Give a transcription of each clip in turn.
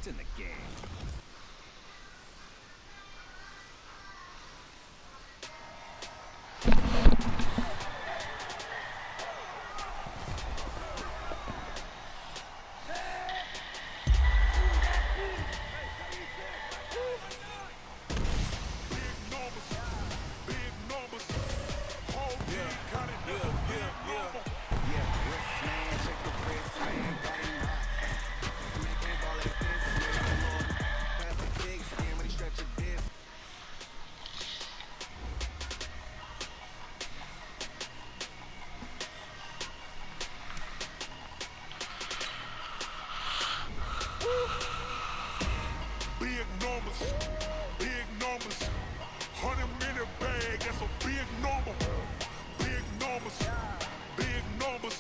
It's in the game. Big numbers, 100-minute bag, that's a big number. Big numbers,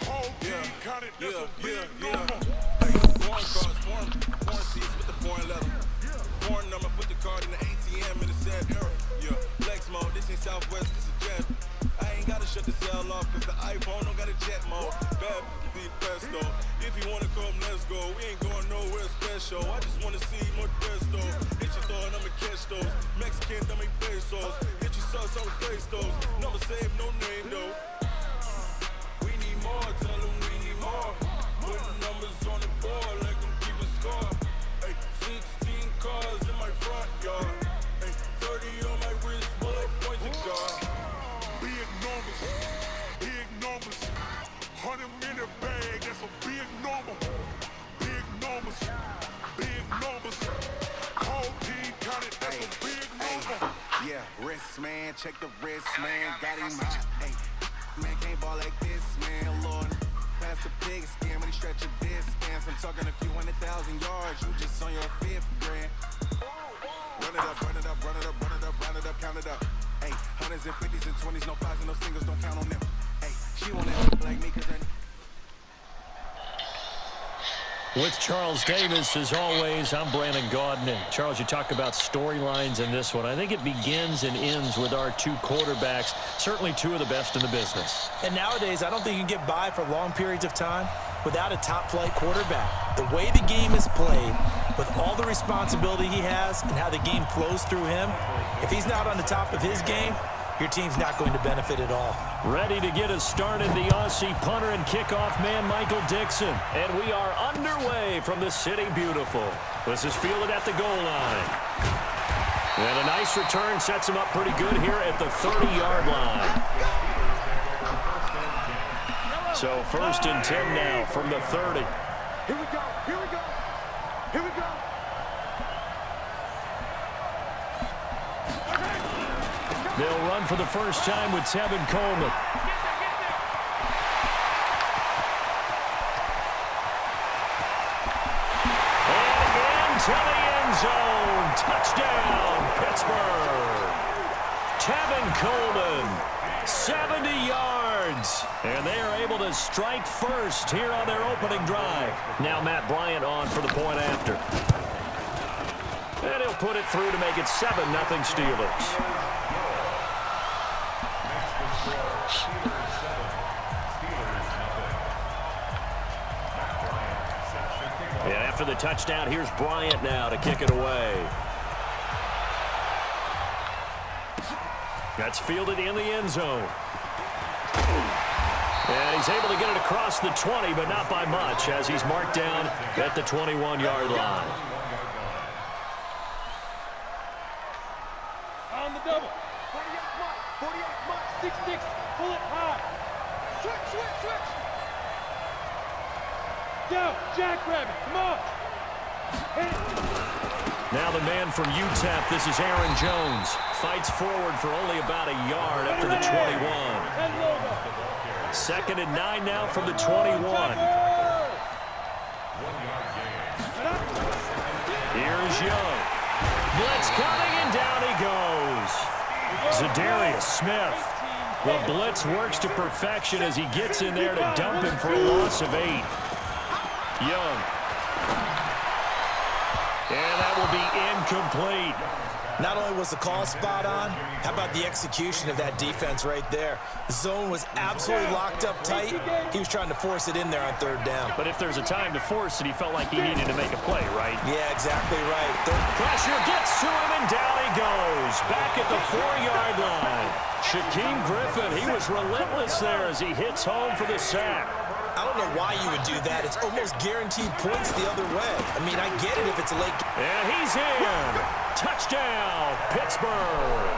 whole team counted, that's a big number. Hey, foreign cars, foreign seats with the foreign leather. Foreign number, put the card in the ATM in the sad era. Yeah, flex mode, this ain't Southwest, this is jet. I ain't gotta shut the cell off, cause the iPhone don't got a jet mode. Bad be best though. If you wanna come, let's go. We ain't going nowhere special. I just wanna see more Desto. Hit your throw and I'ma catch those. Mexican, dummy pesos. Hit your sauce, I'ma place those. Number save, no name though. We need more, tell them we need more. Putting numbers on the board, like them keep a score. Hey, 16 cars in my front yard. Hey, 30 on my wrist, bullet points of guard. Big numbers, 100-minute bag, that's a big number. Big numbers, whole team counted, that's a big number. Yeah, wrist man, check the wrist man, got him hot. Hey, man can't ball like this, man, Lord. Pass the big skin when he stretch a disc. I'm talking a few 100,000 yards, you just on your 5th grand. Run it up, run it up, run it up, run it up, run it up, count it up. Hey, hundreds and 50s and 20s, no 5s and no singles, don't count on them. Hey, she want it like me cause her... With Charles Davis, as always, I'm Brandon Gaudin. And Charles, you talk about storylines in this one. I think it begins and ends with our two quarterbacks, certainly two of the best in the business. And nowadays, I don't think you can get by for long periods of time without a top-flight quarterback. The way the game is played, with all the responsibility he has and how the game flows through him, if he's not on the top of his game, your team's not going to benefit at all. Ready to get us started, the Aussie punter and kickoff man, Michael Dixon. And we are underway from the City Beautiful. This is fielded at the goal line. And a nice return sets him up pretty good here at the 30-yard line. So 1st and 10 now from the 30. Here we go, here we go, here we go. They'll run for the first time with Tevin Coleman. And into the end zone. Touchdown, Pittsburgh. Tevin Coleman, 70 yards. And they are able to strike first here on their opening drive. Now Matt Bryant on for the point after. And he'll put it through to make it 7-0 Steelers. And after the touchdown, here's Bryant now to kick it away. That's fielded in the end zone. And he's able to get it across the 20, but not by much, as he's marked down at the 21-yard line. On the double. 48 mark, 6-6, pull it high. Switch. Down, Jackrabbit, come on. Now the man from UTEP, this is Aaron Jones. Fights forward for only about a yard up to the 21. 2nd and 9 now from the 21. Here's Young. Blitz coming, and down he goes. Zadarius Smith. The blitz works to perfection as he gets in there to dump him for a loss of 8. Young. And that will be incomplete. Not only was the call spot on, how about the execution of that defense right there? The zone was absolutely locked up tight. He was trying to force it in there on third down. But if there's a time to force it, he felt like he needed to make a play, right? Yeah, exactly right. Pressure gets to him, and down he goes. Back at the 4-yard line. Shaquem Griffin, he was relentless there as he hits home for the sack. I don't know why you would do that. It's almost guaranteed points the other way. I mean, I get it if it's a late game. And he's in. Touchdown, Pittsburgh.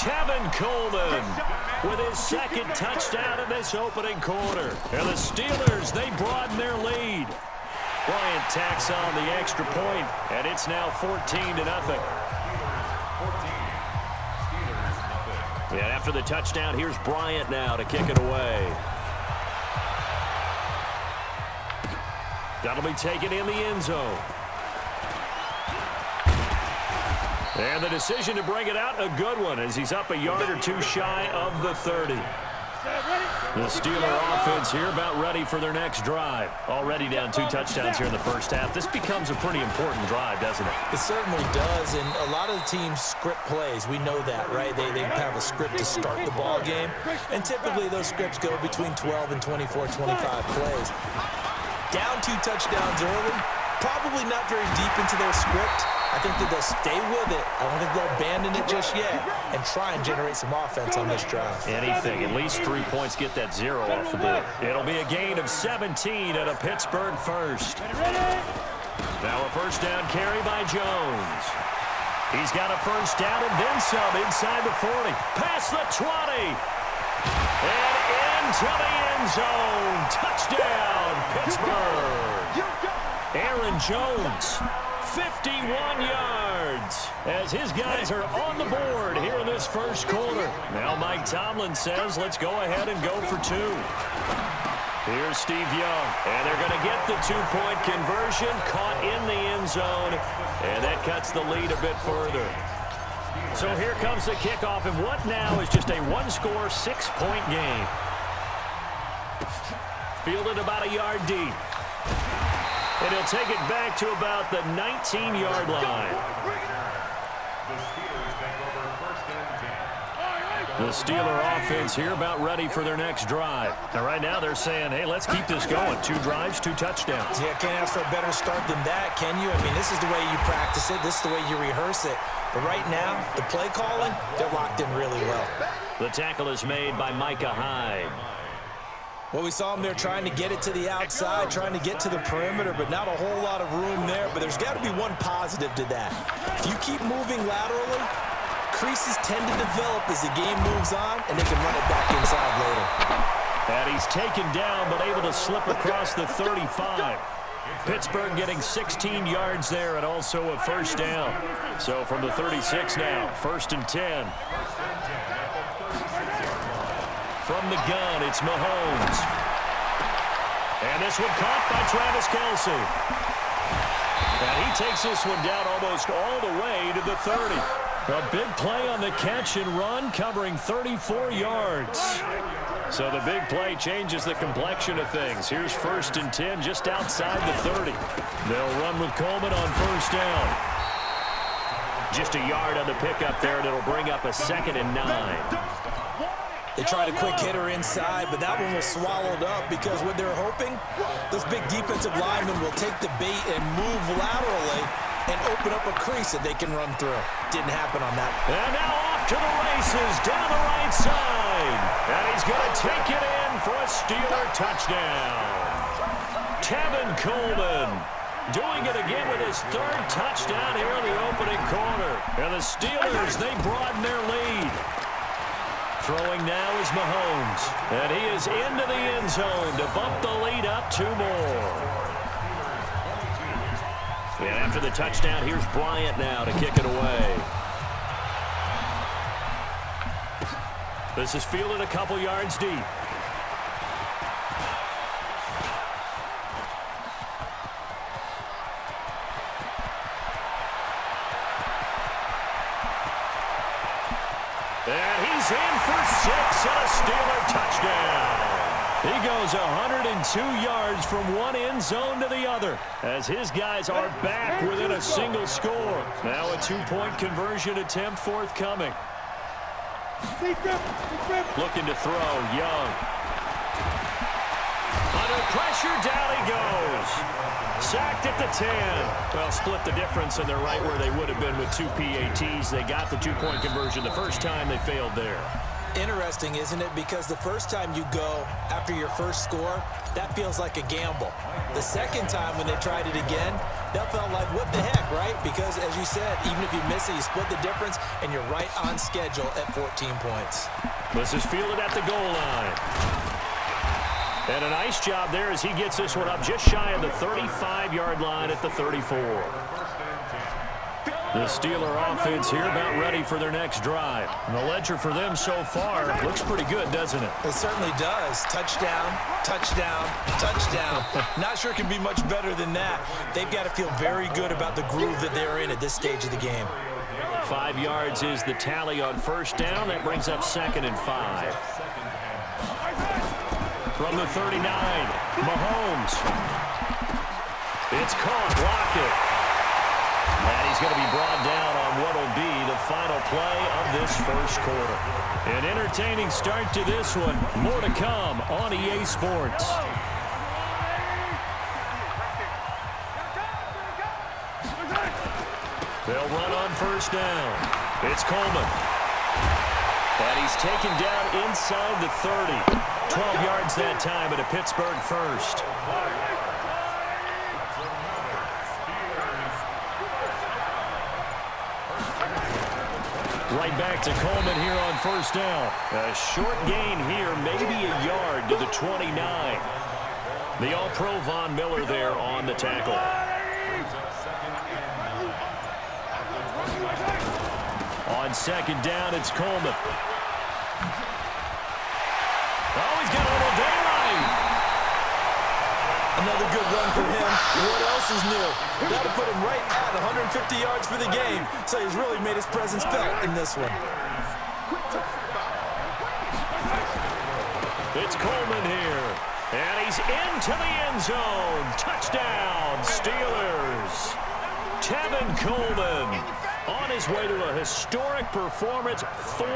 Tevin Coleman with his second touchdown in this opening quarter. And the Steelers, they broaden their lead. Bryant tacks on the extra point, and it's now 14-0. And after the touchdown, here's Bryant now to kick it away. That'll be taken in the end zone. And the decision to bring it out, a good one, as he's up a yard or two shy of the 30. The Steeler offense here about ready for their next drive. Already down 2 touchdowns here in the first half. This becomes a pretty important drive, doesn't it? It certainly does, and a lot of the teams script plays. We know that, right? They have a script to start the ball game, and typically those scripts go between 12 and 24, 25 plays. Down 2 touchdowns early, probably not very deep into their script. I think that they'll stay with it. I don't think they'll abandon it just yet and try and generate some offense on this drive. Anything. At least 3 points, get that 0 off the board. It'll be a gain of 17 at a Pittsburgh first. Now a first down carry by Jones. He's got a first down and then some inside the 40. Past the 20. And into the end zone. Touchdown, Pittsburgh. Aaron Jones, 51 yards, as his guys are on the board here in this first quarter. Now Mike Tomlin says, let's go ahead and go for 2. Here's Steve Young, and they're going to get the 2-point conversion, caught in the end zone, and that cuts the lead a bit further. So here comes the kickoff, and what now is just a 1-score, 6-point game. Fielded about a yard deep. And he'll take it back to about the 19-yard line. The Steeler offense here about ready for their next drive. Now, right now they're saying, hey, let's keep this going. 2 drives, 2 touchdowns. Yeah, can't ask for a better start than that, can you? I mean, this is the way you practice it. This is the way you rehearse it. But right now, the play calling, they're locked in really well. The tackle is made by Micah Hyde. Well, we saw him there trying to get it to the outside, trying to get to the perimeter, but not a whole lot of room there. But there's got to be one positive to that. If you keep moving laterally, creases tend to develop as the game moves on, and they can run it back inside later. And he's taken down, but able to slip across the 35. Pittsburgh getting 16 yards there and also a first down. So from the 36 now, 1st and 10. From the gun, it's Mahomes. And this one caught by Travis Kelce. And he takes this one down almost all the way to the 30. A big play on the catch and run, covering 34 yards. So the big play changes the complexion of things. Here's 1st and 10 just outside the 30. They'll run with Coleman on first down. Just a yard on the pickup there, and it'll bring up a 2nd and 9. They tried a quick hitter inside, but that one was swallowed up because what they're hoping, those big defensive linemen will take the bait and move laterally and open up a crease that they can run through. Didn't happen on that. And now off to the races down the right side. And he's going to take it in for a Steeler touchdown. Tevin Coleman doing it again with his 3rd touchdown here in the opening quarter. And the Steelers, they broaden their lead. Throwing now is Mahomes. And he is into the end zone to bump the lead up 2 more. And after the touchdown, here's Bryant now to kick it away. This is fielded a couple yards deep. And he's in for 6 and a Steeler touchdown. He goes 102 yards from one end zone to the other as his guys are back within a single score. Now a two-point conversion attempt forthcoming. Looking to throw, Young. Under pressure, down he goes. Sacked at the 10. Well, split the difference, and they're right where they would have been with two PATs. They got the two-point conversion the first time. They failed there. Interesting, isn't it? Because the first time you go after your first score, that feels like a gamble. The second time when they tried it again, that felt like, what the heck, right? Because, as you said, even if you miss it, you split the difference, and you're right on schedule at 14 points. This is fielded at the goal line. And a nice job there as he gets this one up just shy of the 35-yard line at the 34. The Steeler offense here about ready for their next drive. And the ledger for them so far looks pretty good, doesn't it? It certainly does. Touchdown, touchdown, touchdown. Not sure it can be much better than that. They've got to feel very good about the groove that they're in at this stage of the game. 5 yards is the tally on first down. That brings up 2nd and 5. From the 39, Mahomes. It's caught. Block it. And he's going to be brought down on what will be the final play of this first quarter. An entertaining start to this one. More to come on EA Sports. They'll run on first down. It's Coleman. And he's taken down inside the 30. 12 yards that time at a Pittsburgh first. Right back to Coleman here on first down. A short gain here, maybe a yard to the 29. The All-Pro Von Miller there on the tackle. On second down, it's Coleman. Oh, he's got a little daylight. Another good run for him. What else is new? That'll put him right at 150 yards for the game. So he's really made his presence felt in this one. It's Coleman here. And he's into the end zone. Touchdown, Steelers. Tevin Coleman on his way to a historic performance. 4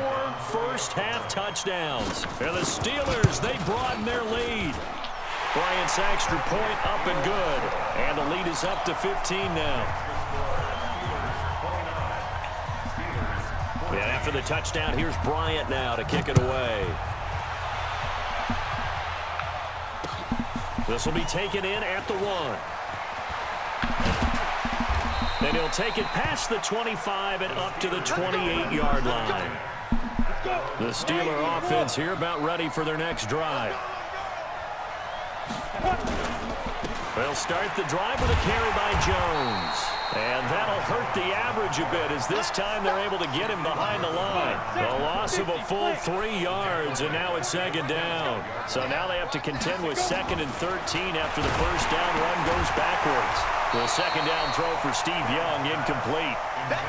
first-half touchdowns. And the Steelers, they broaden their lead. Bryant's extra point up and good. And the lead is up to 15 now. And after the touchdown, here's Bryant now to kick it away. This will be taken in at the 1. Then he'll take it past the 25 and up to the 28-yard line. The Steeler offense here about ready for their next drive. They'll start the drive with a carry by Jones. And that'll hurt the average a bit as this time they're able to get him behind the line. A loss of a full 3 yards, and now it's second down. So now they have to contend with 2nd and 13 after the first down run goes backwards. The second down throw for Steve Young, incomplete.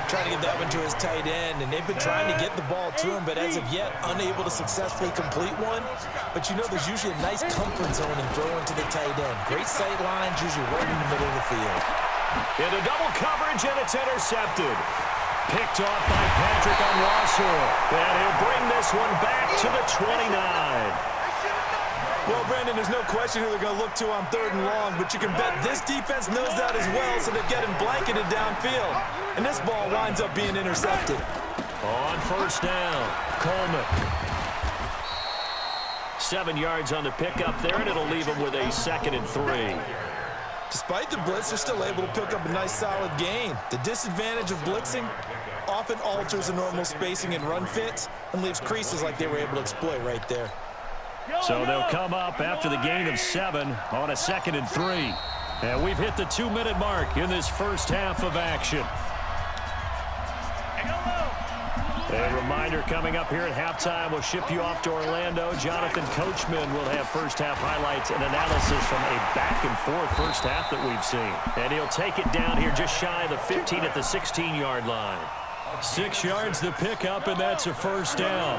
Trying to get that one to his tight end, and they've been trying to get the ball to him, but as of yet, unable to successfully complete one. But you know there's usually a nice comfort zone in throwing to the tight end. Great sight lines, usually right in the middle of the field. Into double coverage, and it's intercepted. Picked off by Patrick on Russell. And he'll bring this one back to the 29. Well, Brandon, there's no question who they're going to look to on 3rd and long, but you can bet this defense knows that as well, so they're getting blanketed downfield. And this ball winds up being intercepted. On first down, Coleman. 7 yards on the pickup there, and it'll leave him with a 2nd and 3. Despite the blitz, they're still able to pick up a nice solid gain. The disadvantage of blitzing often alters the normal spacing and run fits and leaves creases like they were able to exploit right there. So they'll come up after the gain of 7 on a 2nd and 3. And we've hit the 2-minute mark in this first half of action. A reminder coming up here at halftime, we'll ship you off to Orlando. Jonathan Coachman will have first-half highlights and analysis from a back-and-forth first half that we've seen. And he'll take it down here just shy of the 15 at the 16-yard line. 6 yards the pickup, and that's a first down.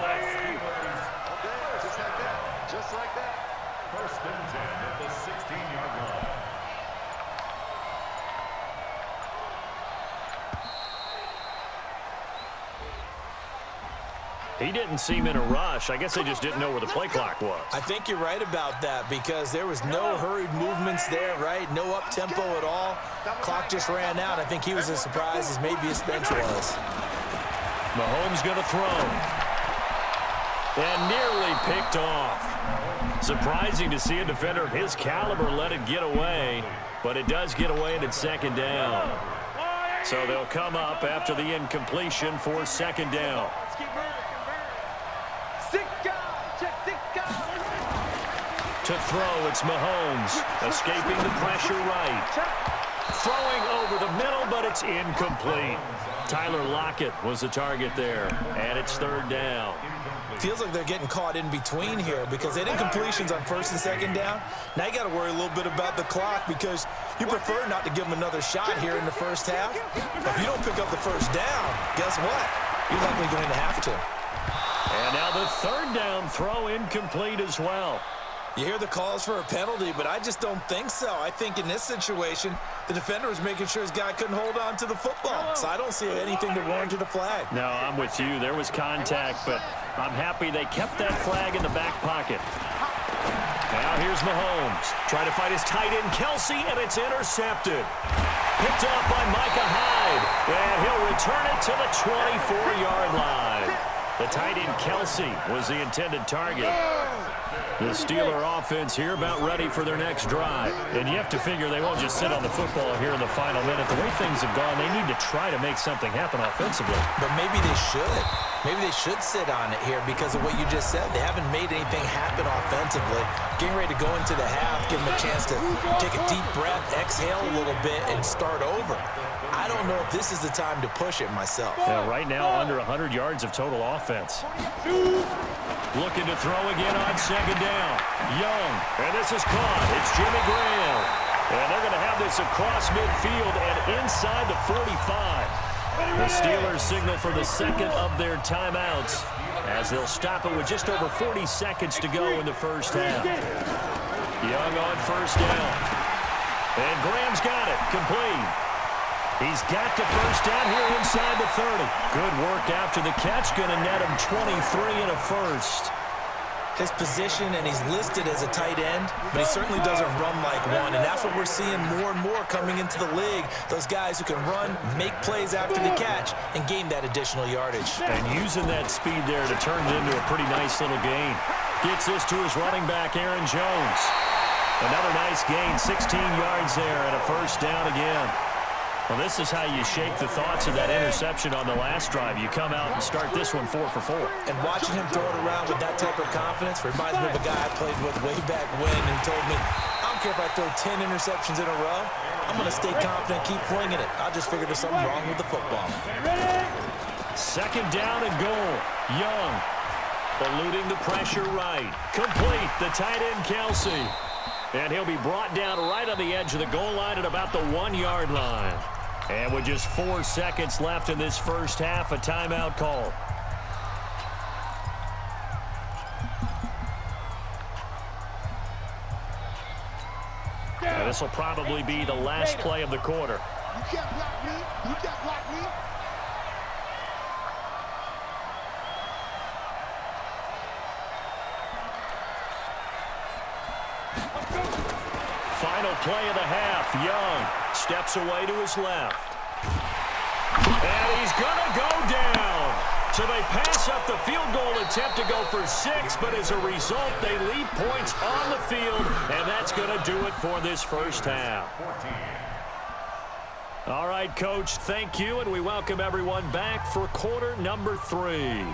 He didn't seem in a rush. I guess they just didn't know where the play clock was. I think you're right about that because there was no hurried movements there, right? No up-tempo at all. Clock just ran out. I think he was as surprised as maybe his bench was. Mahomes going to throw. And nearly picked off. Surprising to see a defender of his caliber let it get away, but it does get away and it's second down. So they'll come up after the incompletion for second down. To throw, it's Mahomes, escaping the pressure right. Throwing over the middle, but it's incomplete. Tyler Lockett was the target there, and it's third down. Feels like they're getting caught in between here because they did incompletions on first and second down. Now you got to worry a little bit about the clock because you prefer not to give them another shot here in the first half. But if you don't pick up the first down, guess what? You're likely going to have to. And now the third down throw incomplete as well. You hear the calls for a penalty, but I just don't think so. I think in this situation, the defender was making sure his guy couldn't hold on to the football. So I don't see anything that warranted a flag. No, I'm with you. There was contact, but I'm happy they kept that flag in the back pocket. Now here's Mahomes. Trying to fight his tight end, Kelsey, and it's intercepted. Picked up by Micah Hyde, and he'll return it to the 24-yard line. The tight end, Kelsey, was the intended target. The Steeler offense here about ready for their next drive. And you have to figure they won't just sit on the football here in the final minute. The way things have gone, they need to try to make something happen offensively. But maybe they should. Maybe they should sit on it here because of what you just said. They haven't made anything happen offensively. Getting ready to go into the half, give them a chance to take a deep breath, exhale a little bit, and start over. I don't know if this is the time to push it myself. Yeah, right now, under 100 yards of total offense. Looking to throw again on second down. Young, and this is caught. It's Jimmy Graham. And they're going to have this across midfield and inside the 45. The Steelers signal for the second of their timeouts as they'll stop it with just over 40 seconds to go in the first half. Young on first down. And Graham's got it. Complete. He's got the first down here inside the 30. Good work after the catch. Going to net him 23 and a first. His position, and he's listed as a tight end, but he certainly doesn't run like one, and that's what we're seeing more and more coming into the league. Those guys who can run, make plays after the catch, and gain that additional yardage. And using that speed there to turn it into a pretty nice little gain. Gets this to his running back, Aaron Jones. Another nice gain, 16 yards there, and a first down again. Well, this is how you shake the thoughts of that interception on the last drive. You come out and start this one 4 for 4. And watching him throw it around with that type of confidence reminds me of a guy I played with way back when and told me, I don't care if I throw 10 interceptions in a row. I'm going to stay confident, keep flinging it. I just figured there's something wrong with the football. Second down and goal. Young eluding the pressure right. Complete. The tight end, Kelsey. And he'll be brought down right on the edge of the goal line at about the 1-yard line. And with just 4 seconds left in this first half, a timeout call. And this will probably be the last play of the quarter. You can't block me. You can't block me. Final play of the half. Young steps away to his left. And he's going to go down. So they pass up the field goal attempt to go for 6, but as a result, they leave points on the field, and that's going to do it for this first half. All right, Coach, thank you, and we welcome everyone back for quarter number 3.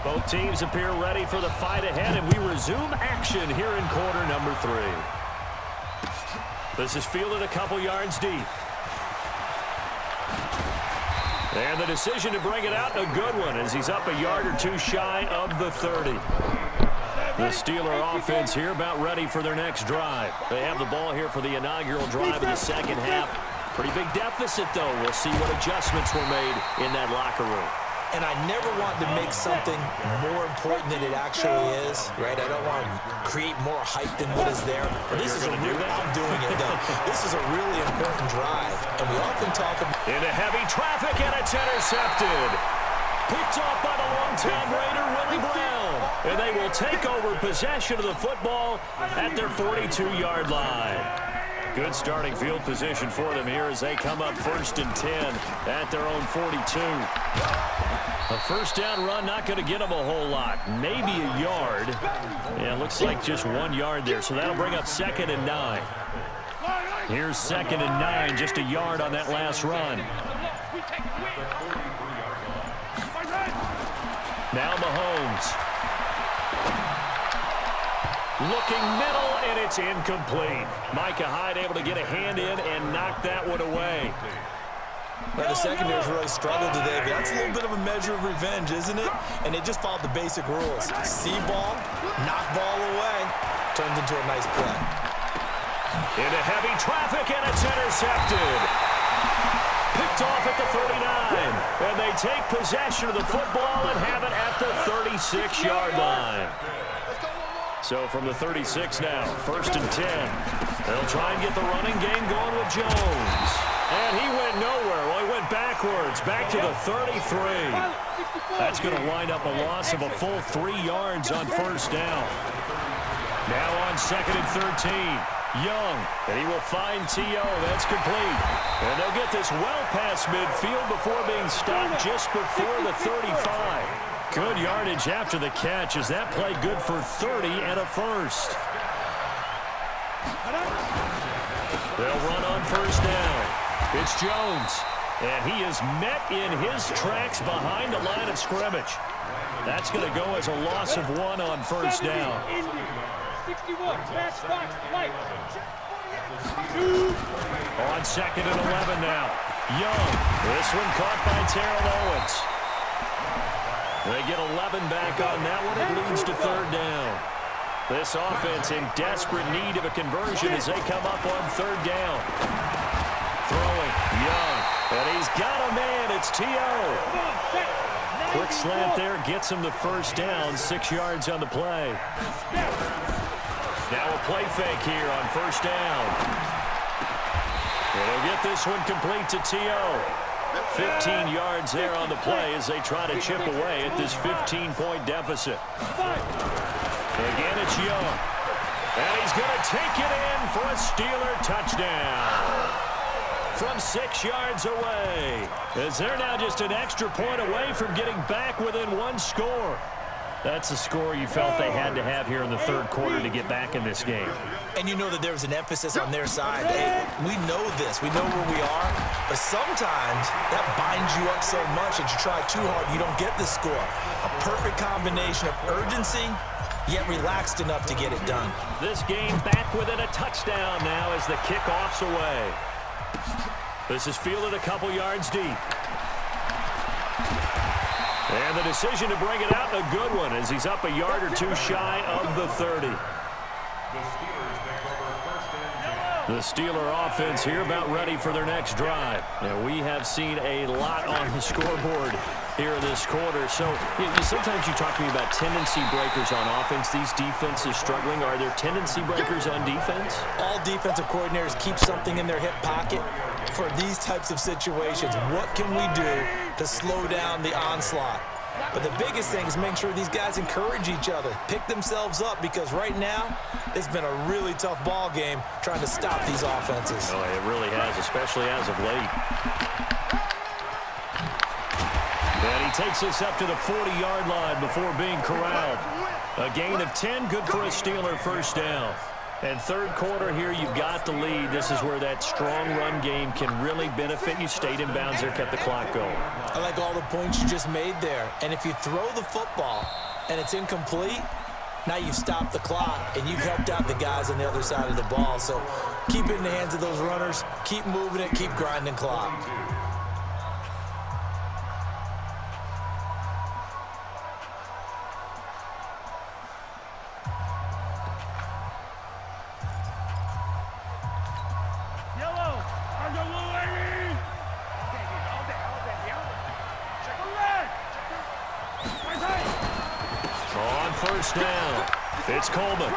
Both teams appear ready for the fight ahead, and we resume action here in quarter number 3. This is fielded a couple yards deep. And the decision to bring it out, a good one, as he's up a yard or two shy of the 30. The Steeler offense here about ready for their next drive. They have the ball here for the inaugural drive of the second half. Pretty big deficit, though. We'll see what adjustments were made in that locker room. And I never want to make something more important than it actually is, right? I don't want to create more hype than what is there. But this is a real, I'm doing it though. This is a really important drive. And we often talk about into heavy traffic, and it's intercepted. Picked off by the longtime Raider, Willie Brown. And they will take over possession of the football at their 42-yard line. Good starting field position for them here as they come up 1st and 10 at their own 42. A first down run, not going to get them a whole lot. Maybe a yard. Yeah, it looks like just 1 yard there, so that'll bring up 2nd and 9. Here's 2nd and 9, just a yard on that last run. Now Mahomes. Looking middle, and it's incomplete. Micah Hyde able to get a hand in and knock that one away. Well, the secondary's really struggled today, but that's a little bit of a measure of revenge, isn't it? And they just followed the basic rules. See ball, knock ball away. Turned into a nice play. Into heavy traffic, and it's intercepted. Picked off at the 39. And they take possession of the football and have it at the 36-yard line. So from the 36 now, 1st and 10. They'll try and get the running game going with Jones. And he went nowhere. Well, he went backwards, back to the 33. That's going to wind up a loss of a full 3 yards on 1st down. Now on 2nd and 13. Young, and he will find T.O. That's complete. And they'll get this well past midfield before being stopped just before the 35. Good yardage after the catch as that play good for 30 and a first. They'll run on 1st down. It's Jones, and he is met in his tracks behind the line of scrimmage. That's going to go as a loss of 1 on 1st down. 61, match box, light. On 2nd and 11 now. Young, this one caught by Terrell Owens. They get 11 back on that one. It leads to 3rd down. This offense in desperate need of a conversion as they come up on 3rd down. Throwing, Young, and he's got a man. It's T.O. Quick slant there, gets him the 1st down, 6 yards on the play. Now a play fake here on 1st down. And they'll get this one complete to T.O. 15 yards there on the play as they try to chip away at this 15-point deficit. Again, it's Young. And he's going to take it in for a Steeler touchdown. From 6 yards away. As they're now just an extra point away from getting back within 1 score. That's a score you felt they had to have here in the 3rd quarter to get back in this game. And you know that there was an emphasis on their side. Hey, we know this. We know where we are. But sometimes that binds you up so much that you try too hard, you don't get the score. A perfect combination of urgency, yet relaxed enough to get it done. This game back within a touchdown now as the kickoff's away. This is fielded a couple yards deep. And the decision to bring it out, a good one, as he's up a yard or 2 shy of the 30. The Steeler offense here about ready for their next drive. Now, we have seen a lot on the scoreboard here in this quarter. So sometimes you talk to me about tendency breakers on offense. These defenses struggling. Are there tendency breakers on defense? All defensive coordinators keep something in their hip pocket for these types of situations. What can we do to slow down the onslaught? But the biggest thing is making sure these guys encourage each other, pick themselves up, because right now it's been a really tough ball game trying to stop these offenses. Oh, it really has, especially as of late. And he takes us up to the 40-yard line before being corralled. A gain of 10, good for a Steeler 1st down. And 3rd quarter here, you've got the lead. This is where that strong run game can really benefit you. Stayed in bounds there, kept the clock going. I like all the points you just made there. And if you throw the football and it's incomplete, now you've stopped the clock and you've helped out the guys on the other side of the ball. So keep it in the hands of those runners. Keep moving it. Keep grinding clock. first down. It's Coleman.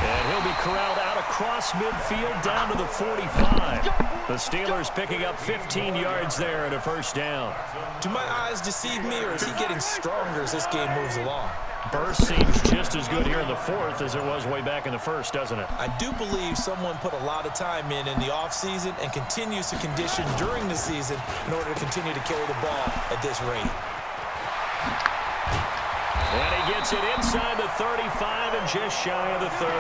And he'll be corralled out across midfield down to the 45. The Steelers picking up 15 yards there and a first down. Do my eyes deceive me, or is he getting stronger as this game moves along? Burst seems just as good here in the fourth as it was way back in the first, doesn't it? I do believe someone put a lot of time in the offseason and continues to condition during the season in order to continue to carry the ball at this rate. And he gets it inside the 35 and just shy of the 30.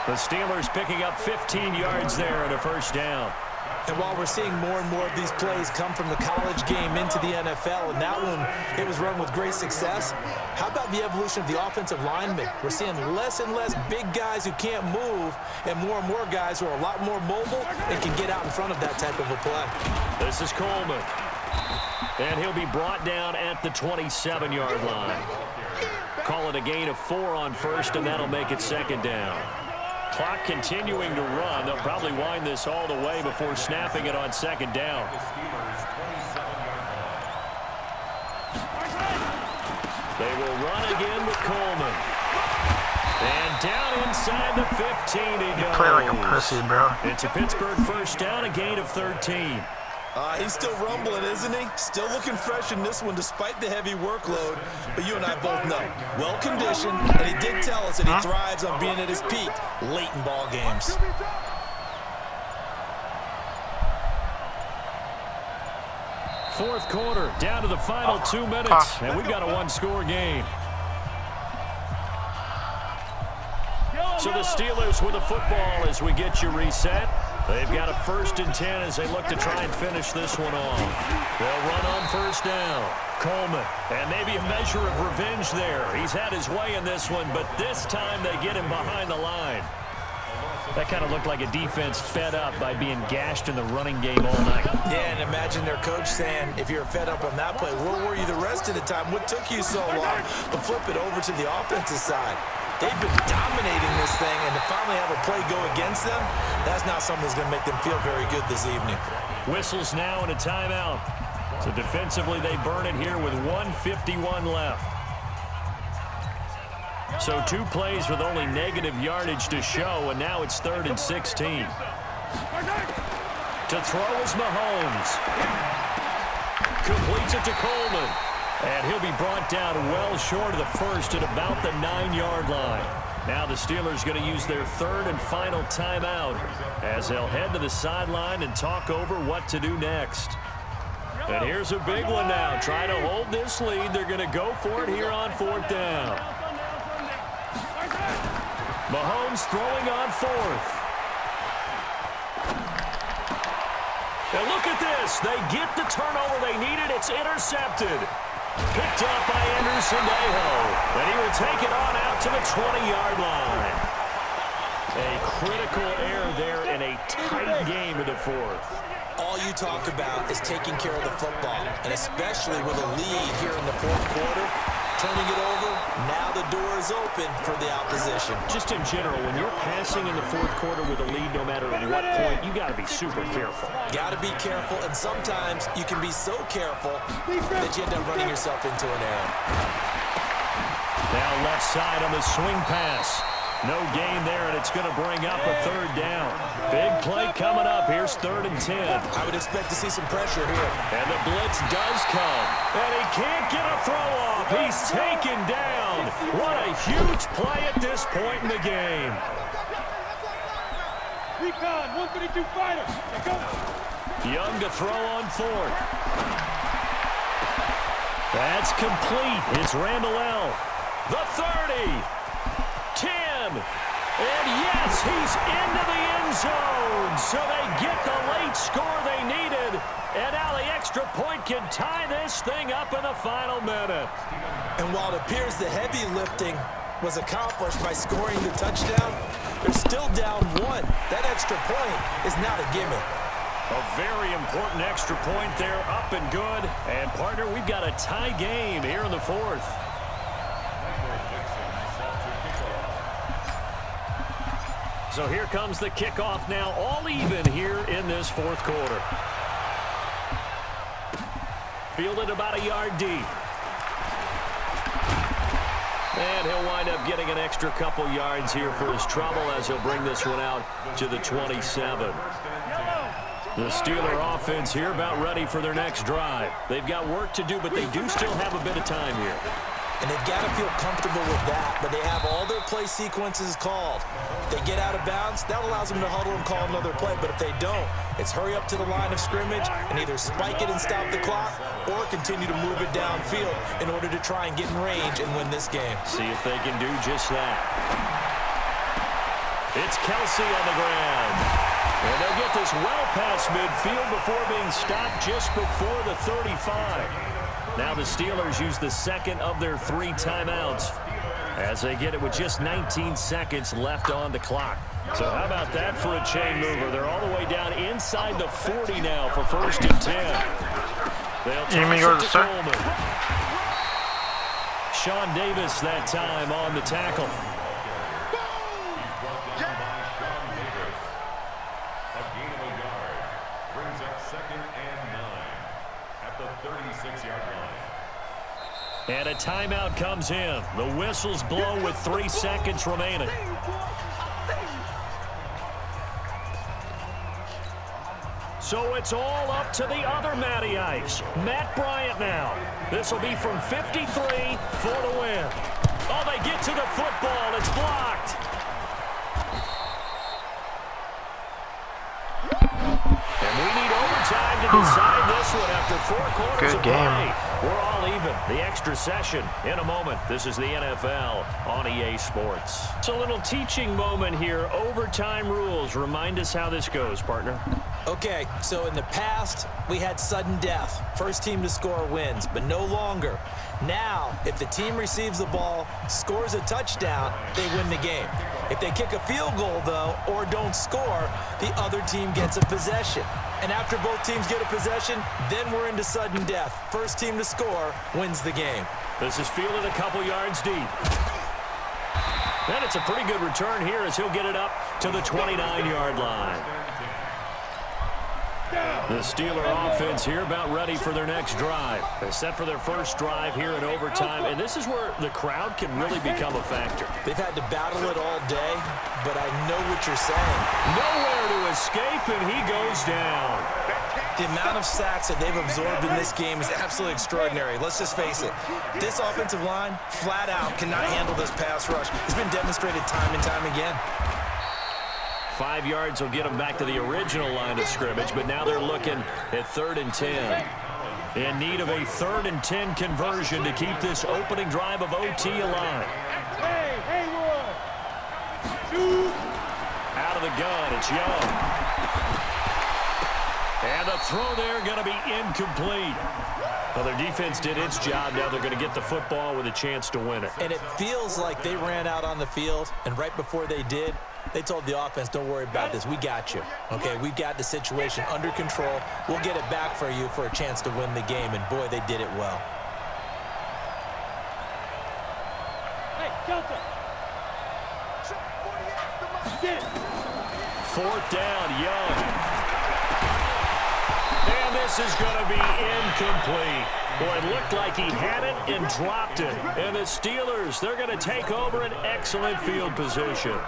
The Steelers picking up 15 yards there and a first down. And while we're seeing more and more of these plays come from the college game into the NFL, and that one, it was run with great success, how about the evolution of the offensive linemen? We're seeing less and less big guys who can't move and more guys who are a lot more mobile and can get out in front of that type of a play. This is Coleman. And he'll be brought down at the 27-yard line. Call it a gain of 4 on first, and that'll make it second down. Clock continuing to run. They'll probably wind this all the way before snapping it on second down. They will run again with Coleman. And down inside the 15 he goes. Play like a pussy, bro. It's a Pittsburgh first down, a gain of 13. He's still rumbling, isn't he? Still looking fresh in this one despite the heavy workload. But you and I both know, well-conditioned, and he did tell us that he thrives on being at his peak late in ball games. Fourth quarter, down to the final 2 minutes, and we've got a one-score game. So the Steelers with the football as we get you reset. They've got a 1st and 10 as they look to try and finish this one off. They'll run on first down. Coleman, and maybe a measure of revenge there. He's had his way in this one, but this time they get him behind the line. That kind of looked like a defense fed up by being gashed in the running game all night. Yeah, and imagine their coach saying, if you're fed up on that play, where were you the rest of the time? What took you so long? But flip it over to the offensive side. They've been dominating this thing, and to finally have a play go against them, that's not something that's going to make them feel very good this evening. Whistles now and a timeout. So defensively, they burn it here with 1:51 left. So 2 plays with only negative yardage to show, and now it's 3rd and 16. To throw is Mahomes. Completes it to Coleman. And he'll be brought down well short of the first at about the 9-yard line. Now the Steelers going to use their 3rd and final timeout as they'll head to the sideline and talk over what to do next. And here's a big one now. Trying to hold this lead. They're going to go for it here on 4th down. Mahomes throwing on 4th. And look at this. They get the turnover they needed. It's intercepted. Picked up by Anderson-Aho. And he will take it on out to the 20-yard line. A critical error there in a tight game in the 4th. All you talk about is taking care of the football, and especially with a lead here in the 4th quarter, turning it over, now the door is open for the opposition. Just in general, when you're passing in the 4th quarter with a lead, no matter at what point, you got to be super careful. Got to be careful, and sometimes you can be so careful that you end up running yourself into an error. Now left side on the swing pass. No gain there, and it's going to bring up a 3rd down. Big play coming up. Here's 3rd and 10. I would expect to see some pressure here. And the blitz does come. And he can't get a throw off. He's taken down. What a huge play at this point in the game. Recon, 132 fighter. Young to throw on 4th. That's complete. It's Randall L. The 30. 10, and yes, he's into the end zone, so they get the late score they needed, and now the extra point can tie this thing up in the final minute. And while it appears the heavy lifting was accomplished by scoring the touchdown, they're still down 1. That extra point is not a gimme. A very important extra point there, up and good, and partner, we've got a tie game here in the 4th. So here comes the kickoff now, all even here in this 4th quarter. Fielded about a yard deep. And he'll wind up getting an extra couple yards here for his trouble as he'll bring this one out to the 27. The Steeler offense here about ready for their next drive. They've got work to do, but they do still have a bit of time here. And they've got to feel comfortable with that, but they have all their play sequences called. If they get out of bounds, that allows them to huddle and call another play, but if they don't, it's hurry up to the line of scrimmage and either spike it and stop the clock or continue to move it downfield in order to try and get in range and win this game. See if they can do just that. It's Kelsey on the ground. And they'll get this well past midfield before being stopped just before the 35. Now the Steelers use the second of their 3 timeouts as they get it with just 19 seconds left on the clock. So how about that for a chain mover? They're all the way down inside the 40 now for 1st and 10. They'll toss it to Coleman. Sean Davis that time on the tackle. And a timeout comes in. The whistles blow with 3 seconds remaining. So it's all up to the other Matty Ice. Matt Bryant now. This will be from 53 for the win. Oh, they get to the football. It's blocked. And we need overtime to decide this one after 4 quarters of play. We're all even. The extra session in a moment. This is the NFL on EA Sports. It's a little teaching moment here. Overtime rules. Remind us how this goes, partner. Okay, so in the past, we had sudden death. First team to score wins, but no longer. Now, if the team receives the ball, scores a touchdown, they win the game. If they kick a field goal, though, or don't score, the other team gets a possession. And after both teams get a possession, then we're into sudden death. First team to score wins the game. This is fielded a couple yards deep. And it's a pretty good return here as he'll get it up to the 29-yard line. The Steeler offense here about ready for their next drive. They're set for their first drive here in overtime, and this is where the crowd can really become a factor. They've had to battle it all day, but I know what you're saying. Nowhere to escape, and he goes down. The amount of sacks that they've absorbed in this game is absolutely extraordinary. Let's just face it. This offensive line, flat out, cannot handle this pass rush. It's been demonstrated time and time again. 5 yards will get them back to the original line of scrimmage, but now they're looking at 3rd and 10. In need of a 3rd and 10 conversion to keep this opening drive of OT alive. Out of the gun, it's Young. And the throw there going to be incomplete. Well, their defense did its job. Now they're going to get the football with a chance to win it. And it feels like they ran out on the field, and right before they did, they told the offense, don't worry about this. We got you. Okay, we got the situation under control. We'll get it back for you for a chance to win the game, and boy, they did it well. Hey, Delta. 4th down, Young. And this is going to be incomplete. Boy, it looked like he had it and dropped it. And the Steelers, they're going to take over an excellent field position.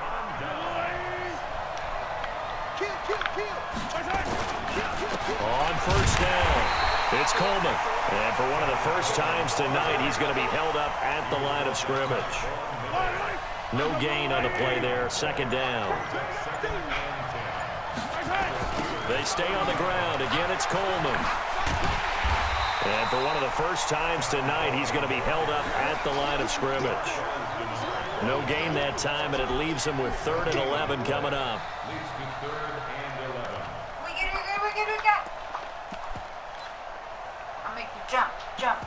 On 1st down, it's Coleman. And for one of the first times tonight, he's going to be held up at the line of scrimmage. No gain on the play there. 2nd down. They stay on the ground. Again, it's Coleman. And for one of the first times tonight, he's going to be held up at the line of scrimmage. No gain that time, and it leaves him with 3rd and 11 coming up. I'll make you jump, jump.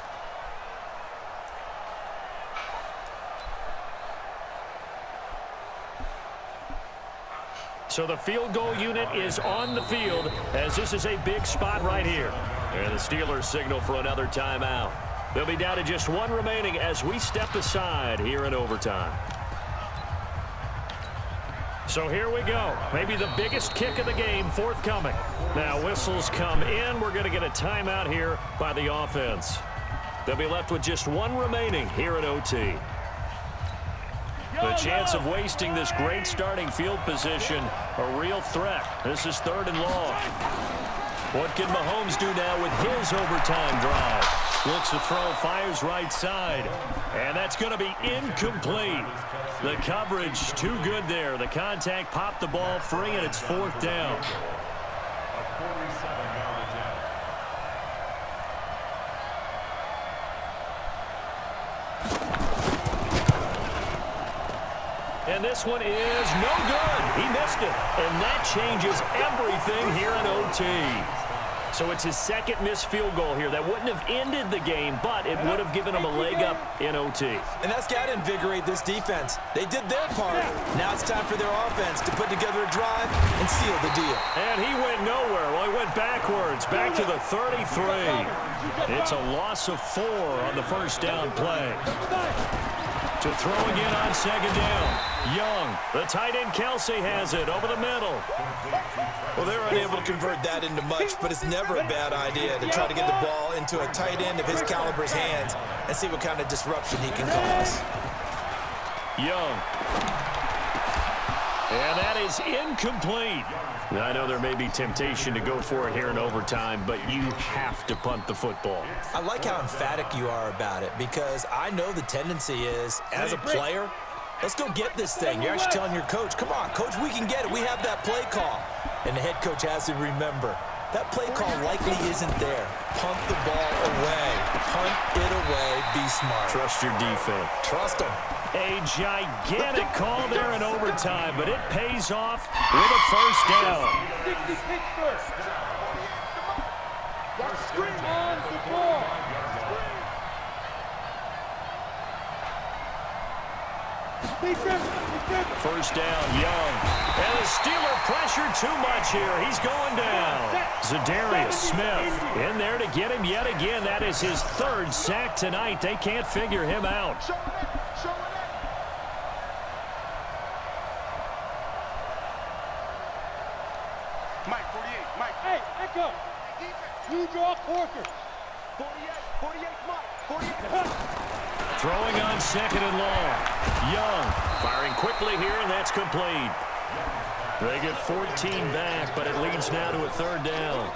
So the field goal unit is on the field as this is a big spot right here. And the Steelers signal for another timeout. They'll be down to just 1 remaining as we step aside here in overtime. So here we go. Maybe the biggest kick of the game forthcoming. Now whistles come in. We're going to get a timeout here by the offense. They'll be left with just 1 remaining here at OT. The chance of wasting this great starting field position, a real threat. This is 3rd and long. What can Mahomes do now with his overtime drive? Looks to throw, fires right side. And that's going to be incomplete. The coverage too good there. The contact popped the ball free, and it's 4th down. And this one is no good. He missed it. And that changes everything here in OT. So it's his 2nd missed field goal here. That wouldn't have ended the game, but it would have given him a leg up in OT. And that's got to invigorate this defense. They did their part. Now it's time for their offense to put together a drive and seal the deal. And he went nowhere. Well, he went backwards, back to the 33. It's a loss of 4 on the 1st down play. To throw again on 2nd down. Young, the tight end Kelsey has it over the middle. Well, they were unable to convert that into much, but it's never a bad idea to try to get the ball into a tight end of his caliber's hands and see what kind of disruption he can cause. Young. And that is incomplete. Now, I know there may be temptation to go for it here in overtime, but you have to punt the football. I like how emphatic you are about it because I know the tendency is, as a player, let's go get this thing. You're actually telling your coach, come on, coach, we can get it. We have that play call. And the head coach has to remember, that play call likely isn't there. Punt the ball away. Punt it away. Be smart. Trust your defense. Trust them. A gigantic call there in overtime, but it pays off with a 1st down. 60 Pittsburgh. Screen on the ball. 1st down, Young. And the Steeler pressure too much here. He's going down. Zadarius Smith in there to get him yet again. That is his 3rd sack tonight. They can't figure him out. Mike, 48, Mike. Hey, Echo. You draw Corker. 48, Mike. 48. Throwing on 2nd and long. Young firing quickly here, and that's complete. They get 14 back, but it leads now to a 3rd down.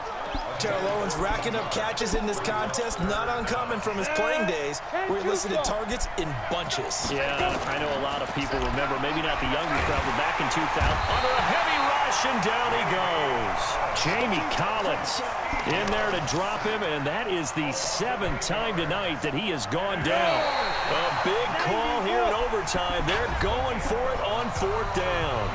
Terrell Owens racking up catches in this contest, not uncommon from his playing days, where he listed targets in bunches. Yeah, I know a lot of people remember, maybe not the younger crowd, but back in 2000, under a heavy rush, and down he goes. Jamie Collins in there to drop him, and that is the 7th time tonight that he has gone down. A big call here in overtime. They're going for it on 4th down.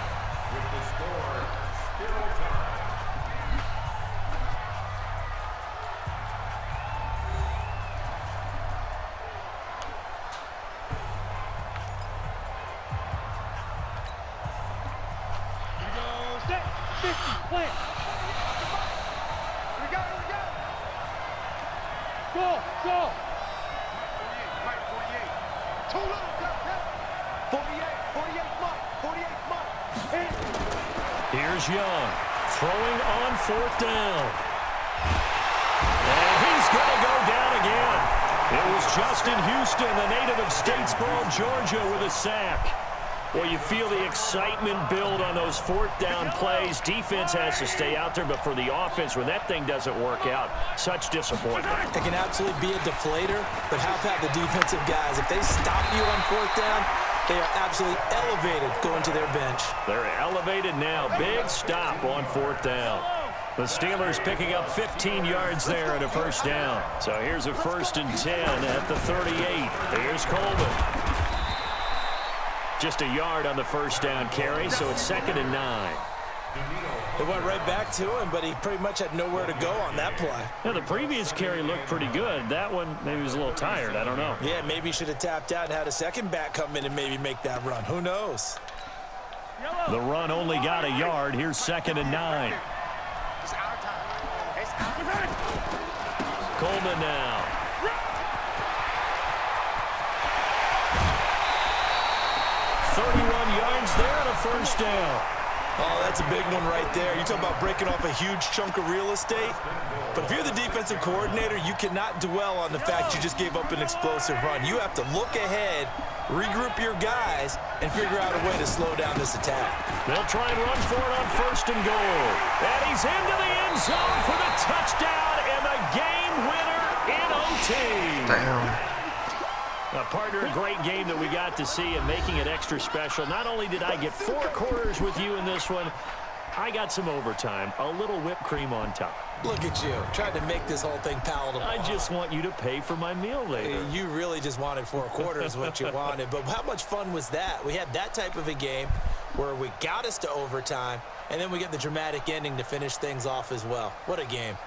Here's Young throwing on 4th down. And he's going to go down again. It was Justin Houston, the native of Statesboro, Georgia, with a sack. Well, you feel the excitement build on those 4th down plays. Defense has to stay out there, but for the offense, when that thing doesn't work out, such disappointment. It can absolutely be a deflator, but how about the defensive guys? If they stop you on 4th down, they are absolutely elevated going to their bench. They're elevated now. Big stop on 4th down. The Steelers picking up 15 yards there at a 1st down. So here's a 1st and 10 at the 38. Here's Coleman. Just a yard on the 1st down carry, so it's 2nd and 9. They went right back to him, but he pretty much had nowhere to go on that play. Now, the previous carry looked pretty good. That one, maybe he was a little tired. I don't know. Yeah, maybe he should have tapped out and had a second back come in and maybe make that run. Who knows? The run only got a yard. Here's 2nd and 9. Coleman now. Yards there and a 1st down. Oh, that's a big one right there. You talk about breaking off a huge chunk of real estate. But if you're the defensive coordinator, you cannot dwell on the fact you just gave up an explosive run. You have to look ahead, regroup your guys, and figure out a way to slow down this attack. They'll try and run for it on 1st and goal. And he's into the end zone for the touchdown and the game winner in OT. Damn. Partner, a great game that we got to see and making it extra special. Not only did I get 4 quarters with you in this one, I got some overtime, a little whipped cream on top. Look at you, trying to make this whole thing palatable. I just want you to pay for my meal later. You really just wanted 4 quarters what you wanted, but how much fun was that? We had that type of a game where we got us to overtime, and then we get the dramatic ending to finish things off as well. What a game.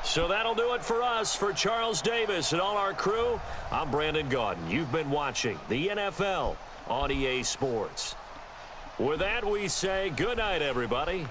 So that'll do it for us. For Charles Davis and all our crew, I'm Brandon Gaudin. You've been watching the NFL on EA Sports. With that, we say good night, everybody.